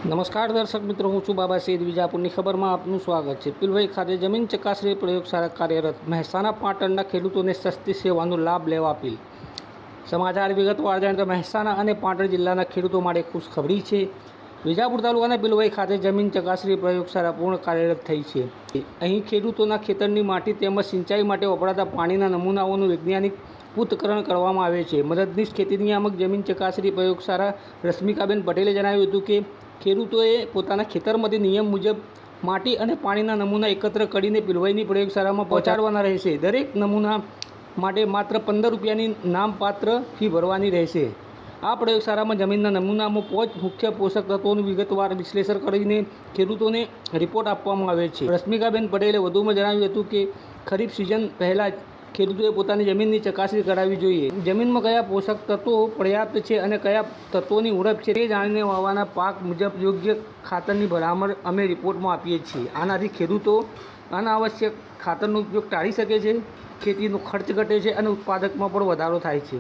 નમસ્કાર દર્શક મિત્રો, હું છું બાબા સૈયદ વિજાપુરની ખબરમાં આપનું સ્વાગત છે। પિલવઈ ખાતે જમીન ચકાસણી પ્રયોગશાળા કાર્યરત। મહેસાણા પાટણના ખેડૂતોને સસ્તી સેવાનો લાભ લેવા અપીલ। સમાચાર વિગતવાર જાણીએ તો મહેસાણા અને પાટણ જિલ્લાના ખેડૂતો માટે ખુશખબરી છે। વિજાપુર તાલુકાના પિલવઈ ખાતે જમીન ચકાસણી પ્રયોગશાળા પૂર્ણ કાર્યરત થઈ છે। અહીં ખેડૂતોના ખેતરની માટી તેમજ સિંચાઈ માટે વપરાતા પાણીના નમૂનાઓનું વૈજ્ઞાનિક પૃથ્થકરણ કરવામાં આવે છે। મદદનીશ ખેતી નિયામક જમીન ચકાસણી પ્રયોગશાળા રશ્મિકાબેન પટેલે જણાવ્યું હતું કે ખેડૂતોએ પોતાના ખેતરમાંથી નિયમ મુજબ માટી અને પાણીના નમૂના એકત્ર કરીને પિલવઈની પ્રયોગશાળામાં પહોંચાડવાના રહેશે। દરેક નમૂના માટે માત્ર 15 રૂપિયાની નામપાત્ર ફી ભરવાની રહેશે। આ પ્રયોગશાળામાં જમીનના નમૂનામાં 5 મુખ્ય પોષક તત્વોનું વિગતવાર વિશ્લેષણ કરીને ખેડૂતોને રિપોર્ટ આપવામાં આવે છે। રશ્મિકાબેન પટેલે વધુમાં જણાવ્યું હતું કે ખરીફ સિઝન પહેલાં ખેડૂતોએ પોતાની જમીનની ચકાસણી કરાવવી જોઈએ। જમીનમાં કયા પોષક તત્વો પર્યાપ્ત છે અને કયા તત્વોની ઉણપ છે તે જાણીને વાવવાના પાક મુજબ યોગ્ય ખાતરની ભલામણ અમે રિપોર્ટમાં આપીએ છીએ। આનાથી ખેડૂતો અનાવશ્યક ખાતરનો ઉપયોગ ટાળી શકે છે, ખેતીનો ખર્ચ ઘટે છે અને ઉત્પાદકમાં પણ વધારો થાય છે।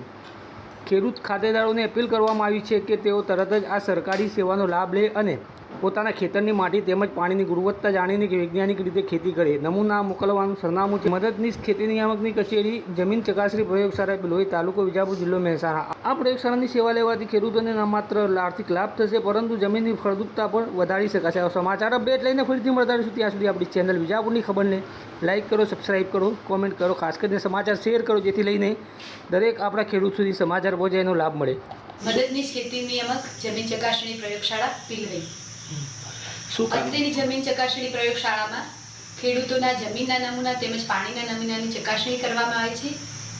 ખેડૂત ખાતેદારોને અપીલ કરવામાં આવી છે કે તેઓ તરત જ આ સરકારી સેવાનો લાભ લે અને પોતાના ખેતરની માટી તેમજ પાણીની ગુણવત્તા જાણીને વૈજ્ઞાનિક રીતે ખેતી કરે। નમૂના મોકલવાનું સરનામું છે મદદનીશ ખેતી નિયામકની કચેરી, જમીન ચકાસણી પ્રયોગશાળા, પિલવઈ, તાલુકો વિજાપુર, જિલ્લો મહેસાણા। આ પ્રયોગશાળાની સેવા લેવાથી ખેડૂતોને ન માત્ર આર્થિક લાભ થશે પરંતુ જમીનની ફળદ્રુપતા પણ વધારી શકાશે। સમાચાર અપડેટ લઈને ફરીથી મળતા રહીશું। ત્યાં સુધી આપણી ચેનલ વિજાપુરની ખબરને લાઇક કરો, સબસ્ક્રાઇબ કરો, કોમેન્ટ કરો, ખાસ કરીને સમાચાર શેર કરો જેથી લઈને દરેક આપણા ખેડૂત સુધી સમાચાર પહોંચે એનો લાભ મળે। મદદનીશ ખેતી નિયામક જમીન ચકાસણી પ્રયોગશાળા પિલવઈ। અત્રેની જમીન ચકાસણી પ્રયોગશાળામાં ખેડૂતોના જમીનના નમૂના તેમજ પાણીના નમૂનાની ચકાસણી કરવામાં આવે છે।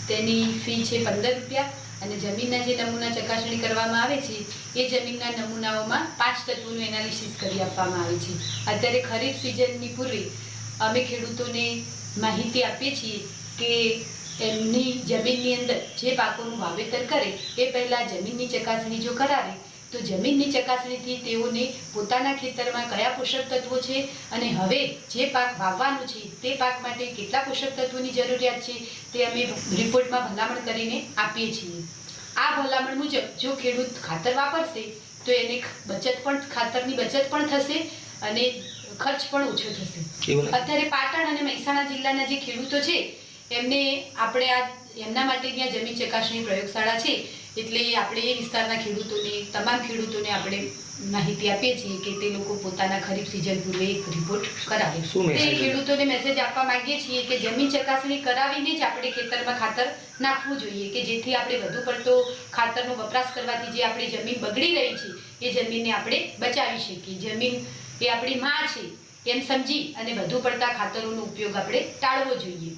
તેની ફી છે 15 રૂપિયા અને જમીનના જે નમૂના ચકાસણી કરવામાં આવે છે એ જમીનના નમૂનાઓમાં 5 તત્વોનું એનાલિસિસ કરી આપવામાં આવે છે। અત્યારે ખરીફ સિઝનની પૂર્વે અમે ખેડૂતોને માહિતી આપીએ છીએ કે એમની જમીનની અંદર જે પાકોનું વાવેતર કરે એ પહેલાં જમીનની ચકાસણી જો કરાવે તો જમીનની ચકાસણીથી તેઓને પોતાના ખેતરમાં કયા પોષક તત્વો છે અને હવે જે પાક વાવવાનો છે તે પાક માટે કેટલા પોષક તત્વોની જરૂરિયાત છે તે અમે રિપોર્ટમાં ભલામણ કરીને આપીએ છીએ। આ ભલામણ મુજબ જો ખેડૂત ખાતર વાપરશે તો એને ખાતરની બચત પણ થશે અને ખર્ચ પણ ઓછો થશે। અત્યારે પાટણ અને મહેસાણા જિલ્લાના જે ખેડૂતો છે એમને આપણે એમના માટે ત્યાં જમીન ચકાસણી પ્રયોગશાળા છે એટલે આપણે એ વિસ્તારના ખેડૂતોને તમામ ખેડૂતોને આપણે માહિતી આપીએ છીએ કે તે લોકો પોતાના ખરીફ સિઝન પૂર્વે એક રિપોર્ટ કરાવે। તે ખેડૂતોને મેસેજ આપવા માંગીએ છીએ કે જમીન ચકાસણી કરાવીને જ આપણે ખેતરમાં ખાતર નાખવું જોઈએ કે જેથી આપણે વધુ પડતો ખાતરનો વપરાશ કરવાથી જે આપણી જમીન બગડી રહી છે એ જમીનને આપણે બચાવી શકીએ। જમીન એ આપણી માં છે એમ સમજી અને વધુ પડતા ખાતરોનો ઉપયોગ આપણે ટાળવો જોઈએ।